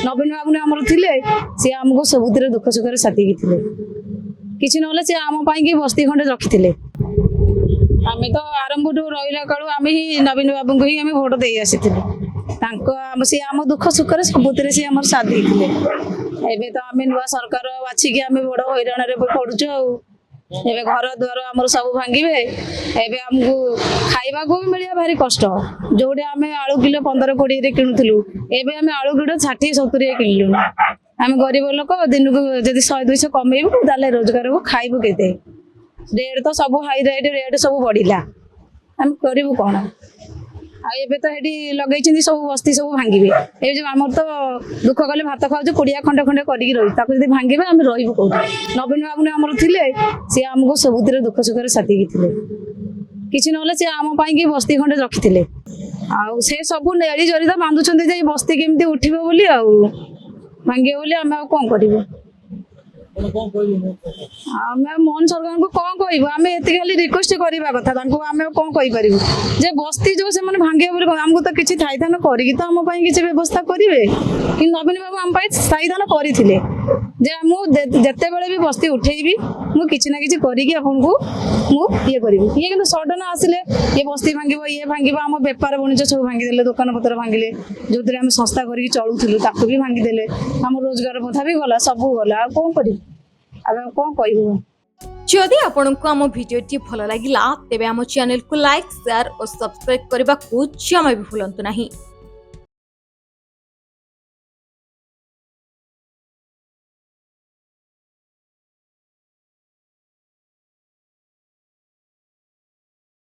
नवीन बाबू आमर थे सी आमको सबुतिर दुख सुख साथी थे किसी ना सी आम की बस्ती खंडे रखी आम तो आरंभ रहा कालू आम ही नवीन बाबू को ही आम भोट दे आसी सी आम दुख सुख सबुतिर सी आम साथ देते एबे तो आम नुआ सरकार बाछिकी आम बड़ हईराण पड़ुच एबे घर द्वार आमर सब भांगे एबे आमको खाइबा को भी मिलिया भारी कष्ट जोड़े आम आलू किलो 15-20 किणुलु एबे आम आलू किलो 60-70 किणलु आम गरीब लोक दिन को जब 100-200 कमेबू ताले रोजगार को खाइबू केते रेट तो सब हाई रेट सब बढ़िला आम करू कौन आबे तो ये लगे सब बस्ती सब भांगे ये जो आम तो दुख कले भात खाऊ कुड़िया खंडे खंडे कर भांगे आम रही कौन नवीन बाबू आमर थे सी आमको सबुतिर दुख सुख साथी थे किसी ना सी आम की बस्ती खंडे रखी थे से सब नेड़ी जरी तो बांधुंट बस्ती केमती उठब बोली भांगे बोली आम कौन करूँ आम मोहन सरकार को कौन कहबू आम ये खाली रिक्वेस्ट करवा कथा आम कौन कहीपर जे बस्ती जो से भांगे बोली आमको तो किसी स्थायीदान करी तो आम किसी व्यवस्था करेंगे कि नवीन बाबू आम स्थायीदान करते जिते बड़े भी बस्ती उठेबी मु किसी ना कि ये करी ये कि सडन आसिले ये बस्ती भांग ये भांग आम बेपार वाणिज्य सब भांगीदे दुकान पत्र भांगिले जो आम संस्था करके चलुलु ताकू भी भांगीदे आम रोजगार पथा भी गला सब गला कौन कर कौन कहू जदि आपंक आम भिडी भल लगा तेब आम चैनल को लाइक शेयर और सब्सक्राइब करने को जमा भी भूलु नहीं।